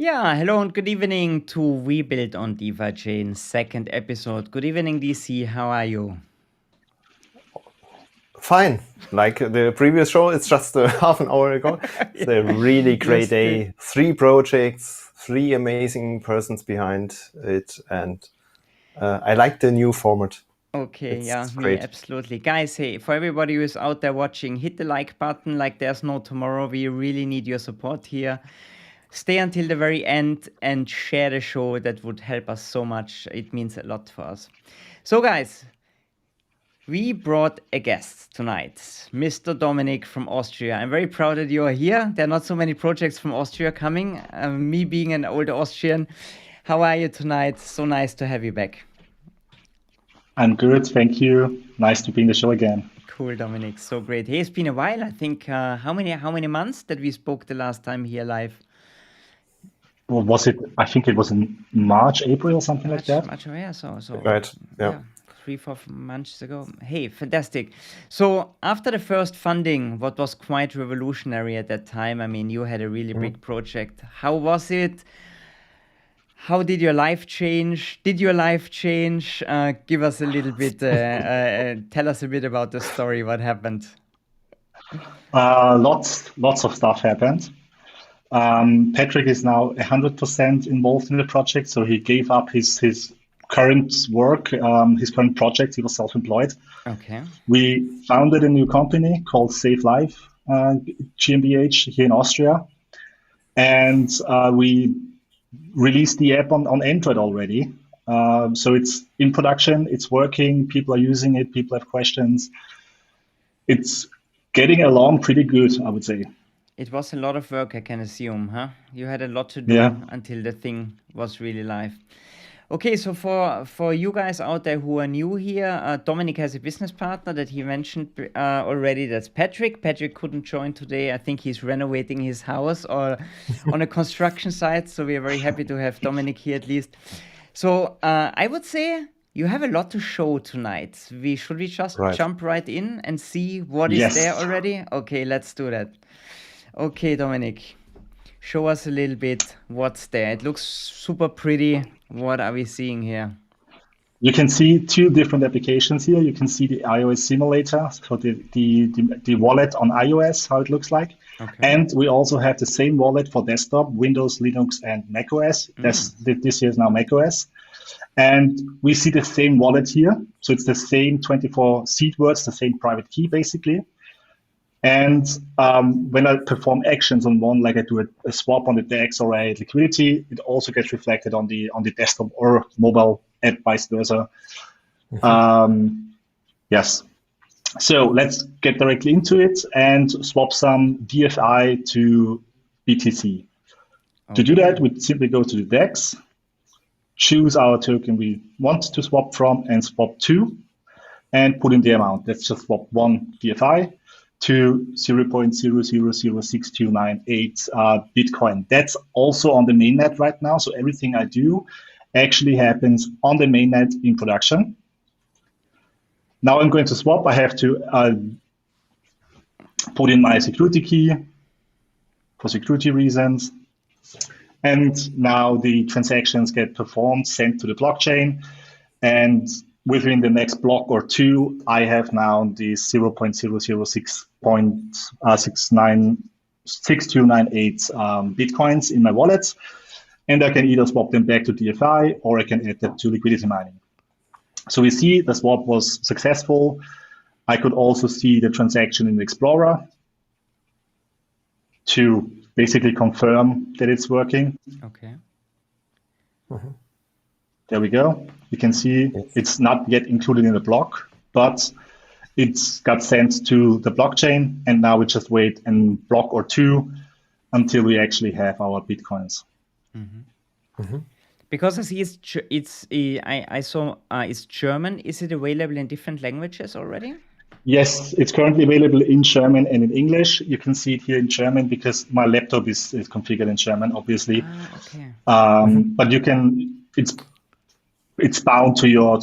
Yeah, hello and good evening to We Build on DeFiChain, second episode. Good evening, DC. How are you? Fine. Like the previous show, it's just half an hour ago. It's a really great day. 3 projects, 3 amazing persons behind it, and I like the new format. Okay, It's me great. absolutely. Guys, hey, for everybody who's out there watching, hit the like button like there's no tomorrow. We really need your support here. Stay until the very end and share the show. That would help us so much. It means a lot for us. So, guys, we brought a guest tonight, Mr. Dominik from Austria. I'm very proud that you are here. There are not so many projects from Austria coming. Me being an old Austrian, how are you tonight? So nice to have you back. I'm good, thank you. Nice to be in the show again. Cool, Dominik. So great. Hey, it's been a while. I think how many months that we spoke the last time here live? Well, was it? I think it was in March, April, or something like that. March, yeah. So Right. Yeah. 3-4 months ago. Hey, fantastic. So after the first funding, what was quite revolutionary at that time, I mean, you had a really big project. How was it? How did your life change? Did your life change? Give us a little bit, tell us a bit about the story, what happened. Lots of stuff happened. Patrik is now 100% involved in the project, so he gave up his current work, his current project. He was self-employed. Okay. We founded a new company called saiive.live, GmbH here in Austria, and we released the app on Android already. So it's in production, it's working, people are using it, people have questions. It's getting along pretty good, I would say. It was a lot of work, I can assume, huh? You had a lot to do until the thing was really live. Okay, so for you guys out there who are new here, Dominik has a business partner that he mentioned already. That's Patrik. Patrik couldn't join today. I think he's renovating his house or on a construction site. So we are very happy to have Dominik here at least. So I would say you have a lot to show tonight. Should we just jump right in and see what is there already? Okay, let's do that. Okay, Dominik, show us a little bit what's there. It looks super pretty. What are we seeing here? You can see 2 different applications here. You can see the iOS simulator, so the wallet on iOS, how it looks like. Okay. And we also have the same wallet for desktop, Windows, Linux, and macOS. This year is now macOS. And we see the same wallet here. So it's the same 24 seed words, the same private key, basically. And when I perform actions on one, like I do a swap on the DEX or a liquidity, it also gets reflected on the desktop or mobile app, vice versa. Yes. So let's get directly into it and swap some DFI to BTC. Okay. To do that, we simply go to the DEX, choose our token we want to swap from and swap to, and put in the amount. Let's just swap 1 DFI to 0.000629 Bitcoin. That's also on the mainnet right now. So everything I do actually happens on the mainnet in production. Now I'm going to swap. I have to put in my security key for security reasons. And now the transactions get performed, sent to the blockchain. And within the next block or 2, I have now the 0.006.6298 Bitcoins in my wallet. And I can either swap them back to DFI or I can add them to liquidity mining. So we see the swap was successful. I could also see the transaction in the Explorer to basically confirm that it's working. Okay. There we go. You can see it's not yet included in the block, but it's got sent to the blockchain. And now we just wait a block or 2 until we actually have our Bitcoins. Because I see I saw it's German. Is it available in different languages already? Yes, it's currently available in German and in English. You can see it here in German because my laptop is configured in German, obviously. Okay. But you can, it's bound to your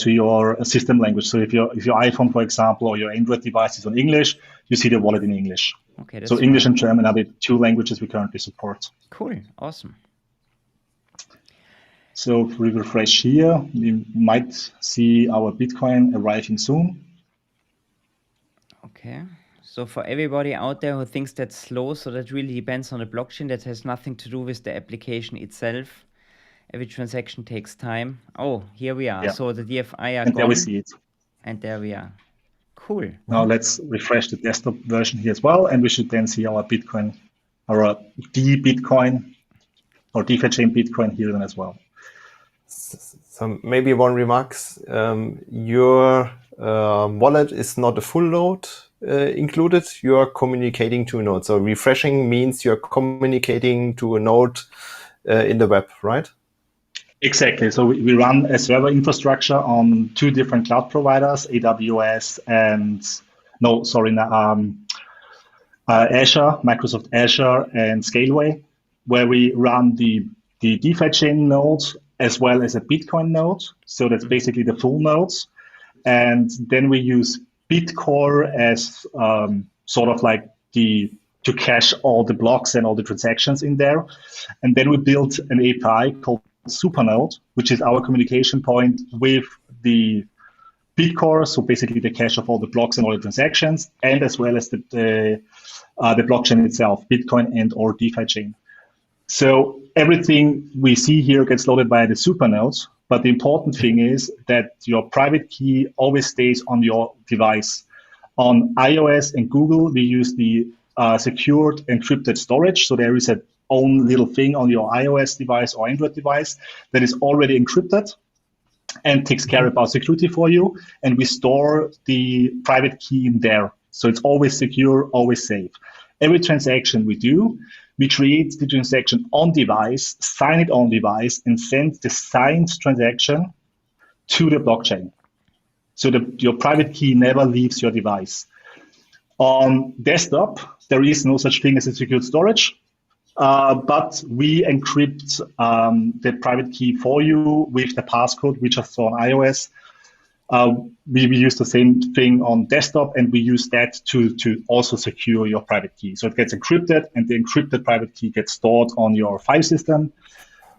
system language. So if your iPhone, for example, or your Android device is on English, you see the wallet in English. Okay. So English and German are the 2 languages we currently support. Cool. Awesome. So if we refresh here, we might see our Bitcoin arriving soon. Okay. So for everybody out there who thinks that's slow, so that really depends on the blockchain. That has nothing to do with the application itself. Every transaction takes time. Oh, here we are. Yeah. So the DFI are and gone. There we see it. And there we are. Cool. Now let's refresh the desktop version here as well, and we should then see our Bitcoin, our D-Bitcoin, or DeFiChain Bitcoin here then as well. So maybe one remark, your wallet is not a full node included, you are communicating to a node. So refreshing means you're communicating to a node in the web, right? Exactly. So we run a server infrastructure on 2 different cloud providers, AWS and, Azure, Microsoft Azure and Scaleway, where we run the DeFiChain node as well as a Bitcoin node. So that's basically the full nodes. And then we use Bitcore as sort of like to cache all the blocks and all the transactions in there. And then we built an API called Supernode, which is our communication point with the Bitcore, so basically the cache of all the blocks and all the transactions, and as well as the blockchain itself, Bitcoin and or DeFiChain. So everything we see here gets loaded by the Supernode, but the important thing is that your private key always stays on your device. On iOS and Google, we use the secured encrypted storage, so there is a own little thing on your iOS device or Android device that is already encrypted and takes care about security for you. And we store the private key in there. So it's always secure, always safe. Every transaction we do, we create the transaction on device, sign it on device, and send the signed transaction to the blockchain. So your private key never leaves your device. On desktop, there is no such thing as a secured storage. But we encrypt the private key for you with the passcode we just saw on iOS. We use the same thing on desktop, and we use that to also secure your private key. So it gets encrypted, and the encrypted private key gets stored on your file system.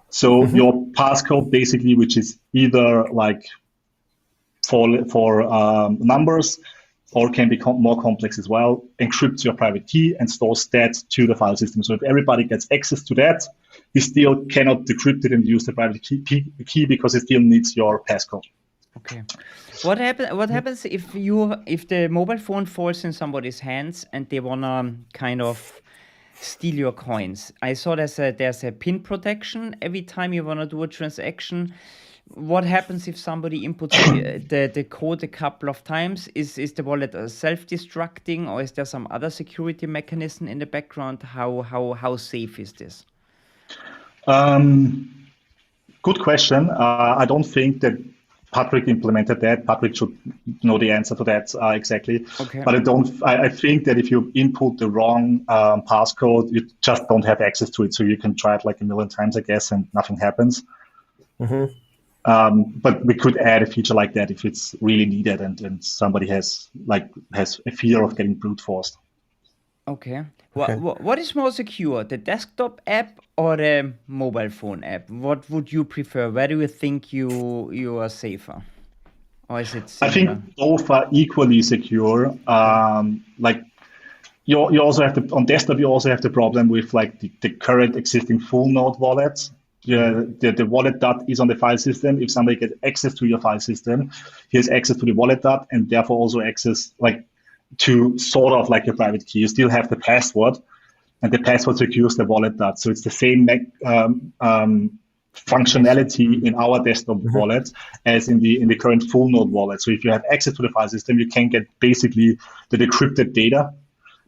So your passcode, basically, which is either like for numbers, or can be more complex as well, encrypts your private key and stores that to the file system. So if everybody gets access to that, you still cannot decrypt it and use the private key because it still needs your passcode. Okay. What happens if the mobile phone falls in somebody's hands and they wanna kind of steal your coins? I saw there's a PIN protection every time you wanna do a transaction. What happens if somebody inputs the code a couple of times? Is the wallet self-destructing, or is there some other security mechanism in the background? How safe is this? Good question. I don't think that Patrik implemented that. Patrik should know the answer to that exactly. Okay. But I think that if you input the wrong passcode, you just don't have access to it. So you can try it like a million times, I guess, and nothing happens. Mm-hmm. But we could add a feature like that if it's really needed and somebody has a fear of getting brute forced. Okay. What is more secure, the desktop app or the mobile phone app? What would you prefer? Where do you think you are safer? Or is it similar? I think both are equally secure. You also have on desktop, you also have the problem with like the current existing full node wallets. The wallet dot is on the file system. If somebody gets access to your file system, he has access to the wallet dot and therefore also access to sort of like a private key. You still have the password, and the password secures the wallet dot. So it's the same functionality in our desktop wallet as in the current full node wallet. So if you have access to the file system, you can get basically the decrypted data,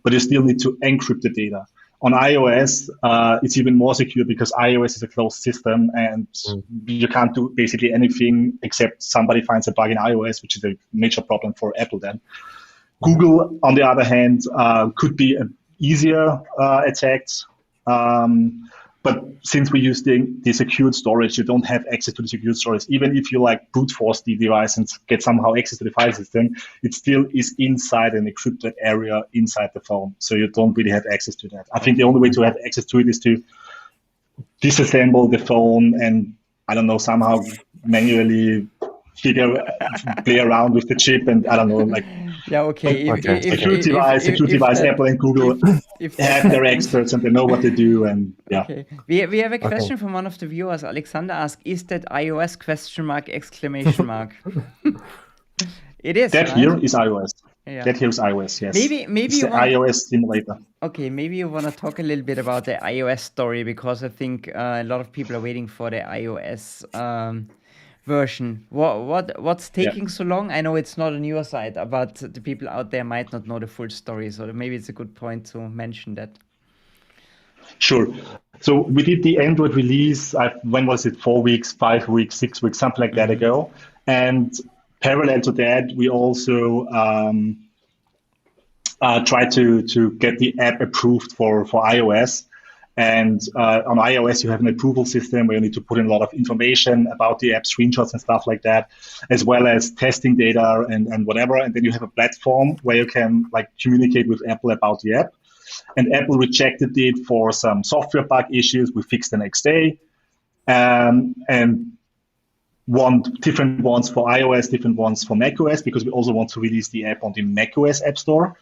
but you still need to encrypt the data. On iOS, it's even more secure because iOS is a closed system and you can't do basically anything except somebody finds a bug in iOS, which is a major problem for Apple then. Google, on the other hand, could be easier attacked. But since we use the secured storage, you don't have access to the secured storage. Even if you brute force the device and get somehow access to the file system, it still is inside an encrypted area inside the phone. So you don't really have access to that. I think the only way to have access to it is to disassemble the phone and I don't know, somehow manually play around with the chip, and I don't know, like security-wise, Apple and Google have their experts and they know what they do, and yeah. Okay. We have a question from one of the viewers. Alexander asked, "Is that iOS question mark exclamation mark?" It is. That right? here is iOS. Yeah. That here is iOS. Yes. Maybe it's the iOS simulator. Okay, maybe you want to talk a little bit about the iOS story, because I think a lot of people are waiting for the iOS version. What's taking so long? I know it's not on your side, but the people out there might not know the full story, so maybe it's a good point to mention that. Sure. So we did the Android release, when was it? 4 weeks, 5 weeks, 6 weeks, something like that ago. And parallel to that, we also tried to get the app approved for iOS. And on iOS, you have an approval system where you need to put in a lot of information about the app, screenshots and stuff like that, as well as testing data and whatever. And then you have a platform where you can like communicate with Apple about the app. And Apple rejected it for some software bug issues. We fixed the next day. And different ones for iOS, different ones for macOS, because we also want to release the app on the macOS App Store.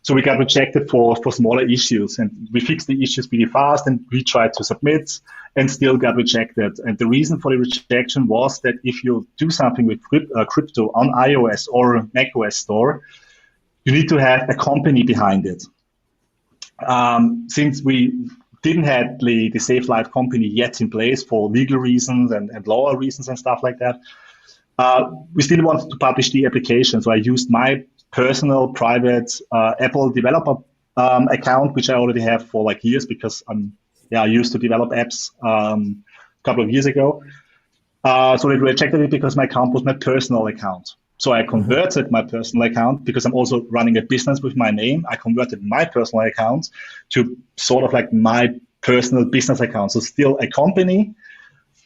So we got rejected for smaller issues, and we fixed the issues pretty fast, and we tried to submit and still got rejected. And the reason for the rejection was that if you do something with crypto on iOS or macOS Store, you need to have a company behind it. Since we didn't have the saiive.live company yet in place for legal reasons and law reasons and stuff like that, we still wanted to publish the application. So I used my personal private Apple developer account, which I already have for like years, because I used to develop apps a couple of years ago. So they rejected it because my account was my personal account. So I converted my personal account, because I'm also running a business with my name. I converted my personal account to sort of like my personal business account. So still a company,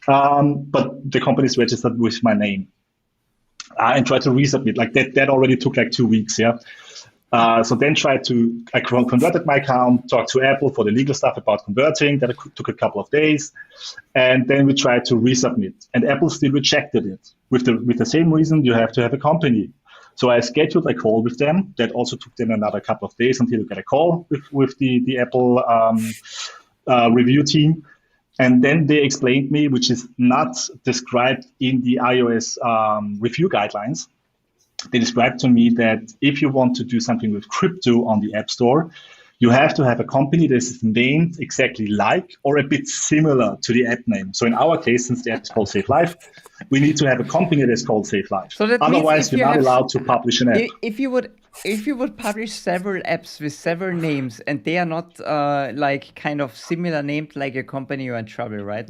but the company is registered with my name. And try to resubmit like that already took like 2 weeks. So then I converted my account, talked to Apple for the legal stuff about converting. That took a couple of days. And then we tried to resubmit, and Apple still rejected it with the same reason: you have to have a company. So I scheduled a call with them. That also took them another couple of days until we got a call with the Apple review team. And then they explained me, which is not described in the iOS review guidelines. They described to me that if you want to do something with crypto on the App Store, you have to have a company that is named exactly like or a bit similar to the app name. So in our case, since the app is called saiive.live, we need to have a company that's called saiive.live. So otherwise, you're not allowed to publish an app. If you would publish several apps with several names and they are not like kind of similar named like a company, you're in trouble, right?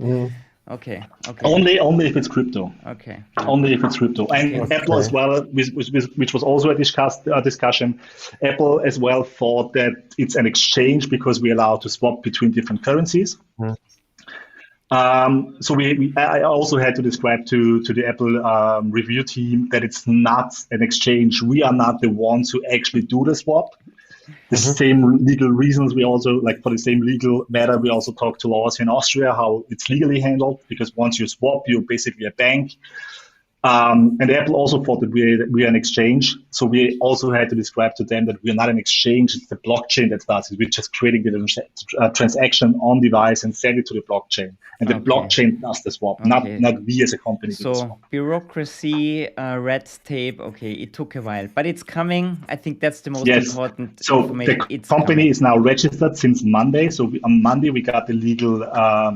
Okay. Only if it's crypto. Okay. Only if it's crypto. And Apple as well, which was also a discussion. Apple as well thought that it's an exchange because we're allowed to swap between different currencies. So I also had to describe to the Apple review team that it's not an exchange. We are not the ones who actually do the swap. The same legal reasons, we also, like for the same legal matter, we also talk to lawyers in Austria, how it's legally handled, because once you swap, you're basically a bank. And Apple also thought that we are an exchange. So we also had to describe to them that we are not an exchange. It's the blockchain that does it. We're just creating the transaction on device and send it to the blockchain. And the blockchain does the swap, not we as a company. So bureaucracy, red tape, it took a while, but it's coming. I think that's the most important information. The company is now registered since Monday. So on Monday, we got the legal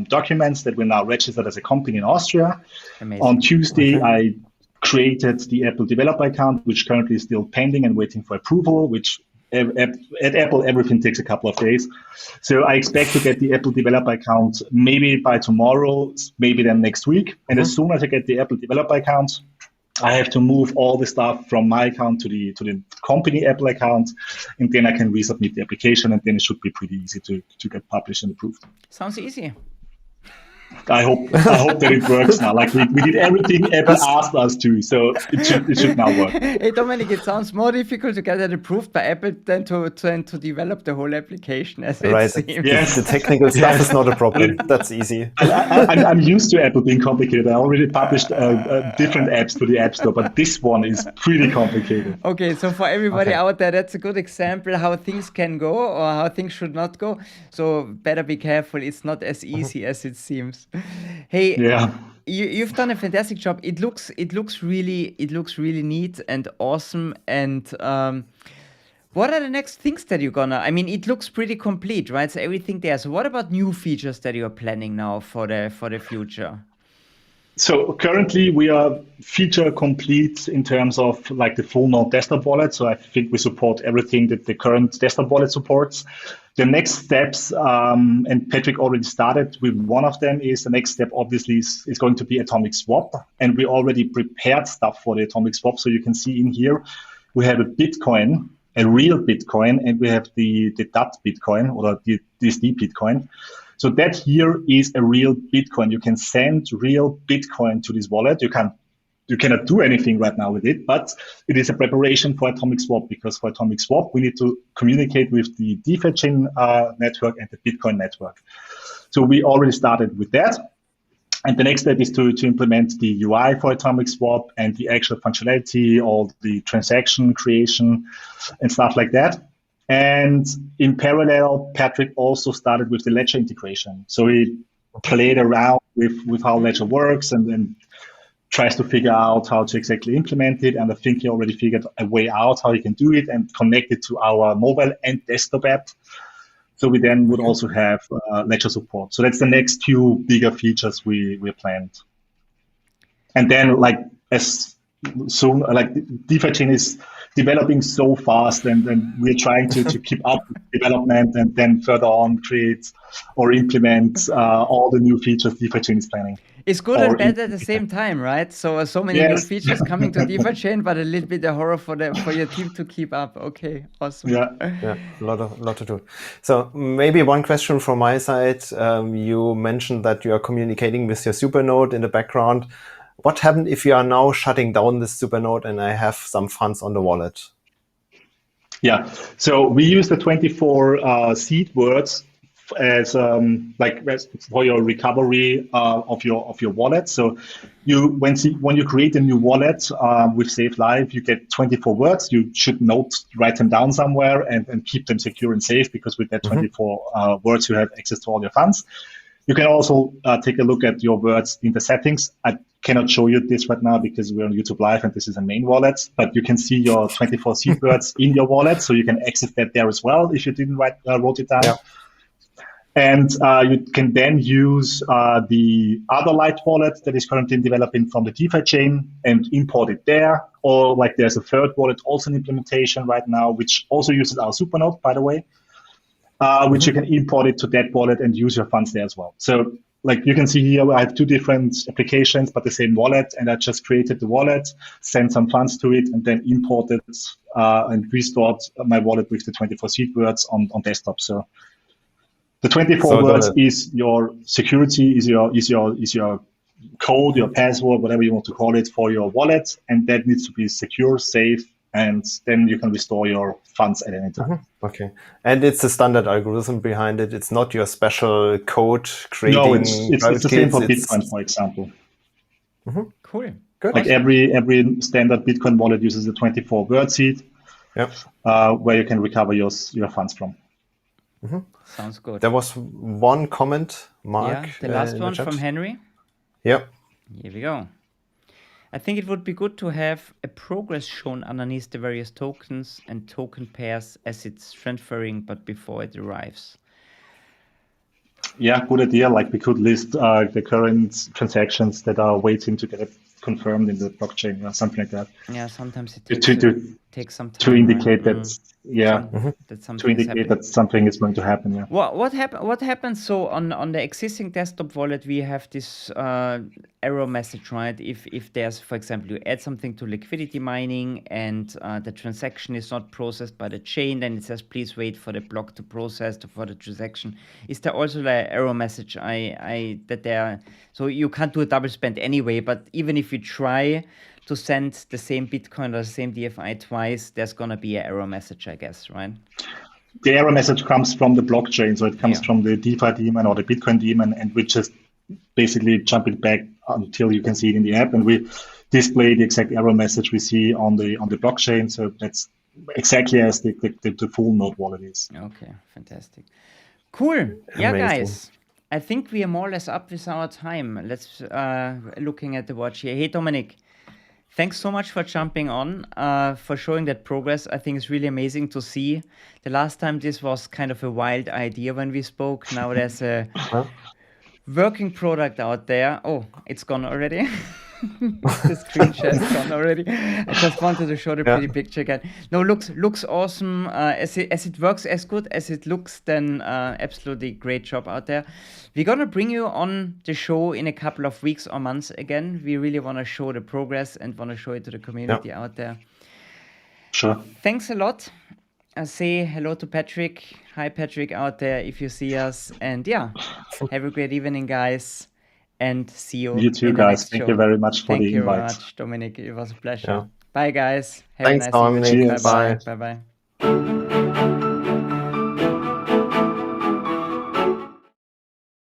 documents that we're now registered as a company in Austria. Amazing. On Tuesday, I created the Apple developer account, which currently is still pending and waiting for approval, which at Apple, everything takes a couple of days. So I expect to get the Apple developer account maybe by tomorrow, maybe then next week. And as soon as I get the Apple developer account, I have to move all the stuff from my account to the company Apple account, and then I can resubmit the application, and then it should be pretty easy to get published and approved. Sounds easy. I hope that it works now. Like we did everything Apple asked us to, so it should now work. Hey Dominik, it sounds more difficult to get that approved by Apple than to develop the whole application. As it seems. Yes, the technical stuff is not a problem. That's easy. I'm used to Apple being complicated. I already published different apps to the App Store, but this one is pretty complicated. Okay, so for everybody out there, that's a good example how things can go or how things should not go. So better be careful. It's not as easy as it seems. Hey, you've done a fantastic job. It looks really neat and awesome. And what are the next things that you're gonna? I mean, it looks pretty complete, right? So everything there. So what about new features that you're planning now for the future? So currently we are feature complete in terms of like the full non-desktop wallet. So I think we support everything that the current desktop wallet supports. The next steps, and Patrik already started with one of them, is the next step obviously is going to be atomic swap. And we already prepared stuff for the atomic swap. So you can see in here, we have a Bitcoin, a real Bitcoin, and we have the DAT Bitcoin or the DSD Bitcoin. So that here is a real Bitcoin. You can send real Bitcoin to this wallet. You cannot do anything right now with it, but it is a preparation for atomic swap, because for atomic swap, we need to communicate with the DeFiChain network and the Bitcoin network. So we already started with that. And the next step is to implement the UI for atomic swap and the actual functionality, all the transaction creation and stuff like that. And in parallel, Patrik also started with the Ledger integration. So he played around with how Ledger works and tries to figure out how to exactly implement it. And I think he already figured a way out how he can do it and connect it to our mobile and desktop app. So we then would also have Ledger support. So that's the next two bigger features we planned. And then like as soon, like DeFiChain is developing so fast, and we're trying to keep up with development and then further on create or implement all the new features DeFiChain is planning. It's good and bad at the same time, right? So many new features coming to DeFiChain, but a little bit the horror for your team to keep up. Okay, awesome. Yeah, a lot to do. So maybe one question from my side. You mentioned that you are communicating with your supernode in the background. What happened if you are now shutting down this supernode and I have some funds on the wallet? Yeah, so we use the 24 seed words as for your recovery of your wallet. So when you create a new wallet with saiive.live, you get 24 words. You should write them down somewhere and keep them secure and safe, because with that 24 words, you have access to all your funds. You can also take a look at your words in the settings. I cannot show you this right now because we're on YouTube Live and this is a main wallet, but you can see your 24 seed words in your wallet, so you can access that there as well if you didn't wrote it down. Yeah. And you can then use the other light wallet that is currently in developing from the DeFiChain and import it there. Or like there's a third wallet also in implementation right now, which also uses our supernode, by the way. Which you can import it to that wallet and use your funds there as well. So like you can see here, I have two different applications, but the same wallet. And I just created the wallet, sent some funds to it, and then imported and restored my wallet with the 24 seed words on desktop. So the 24 words is your security, is your code, your password, whatever you want to call it, for your wallet. And that needs to be secure, safe, and then you can restore your funds at any time. Okay. And it's a standard algorithm behind it. It's not your special code creating. No, it's the same for Bitcoin, for example. Cool. Good. Like every standard Bitcoin wallet uses a 24 word seed, where you can recover your funds from. Sounds good. There was one comment, Mark. Yeah, the last one from Henry. Yeah. Here we go. I think it would be good to have a progress shown underneath the various tokens and token pairs as it's transferring, but before it arrives. Yeah, good idea. Like we could list the current transactions that are waiting to get confirmed in the blockchain or something like that. Yeah, sometimes it takes some time to indicate right? that something is going to happen. Yeah. What happens? So on the existing desktop wallet, we have this error message, right? If there's, for example, you add something to liquidity mining and the transaction is not processed by the chain, then it says please wait for the block to process for the transaction. Is there also the error message? So you can't do a double spend anyway, but even if you try to send the same Bitcoin or the same DFI twice, there's gonna be an error message, I guess, right? The error message comes from the blockchain, so it comes from the DeFi daemon or the Bitcoin daemon, and we just basically jump it back until you can see it in the app, and we display the exact error message we see on the blockchain. So that's exactly as the full node wallet is. Okay, fantastic, cool. Yeah, guys, I think we are more or less up with our time. Let's looking at the watch here. Hey, Dominik. Thanks so much for jumping on, for showing that progress. I think it's really amazing to see. The last time this was kind of a wild idea when we spoke. Now there's a working product out there. Oh, it's gone already. The screen share is gone already. I just wanted to show the pretty picture again. No, looks awesome. As it works as good as it looks, then absolutely great job out there. We're gonna bring you on the show in a couple of weeks or months again. We really want to show the progress and want to show it to the community out there. Sure. Thanks a lot. I say hello to Patrik. Hi, Patrik, out there if you see us. And yeah, have a great evening, guys. And see you. You too, guys. Thank you very much for the invite. Thank you very much, Dominik. It was a pleasure. Bye, guys. Have Thanks, a nice Dominik. Bye-bye. Bye-bye.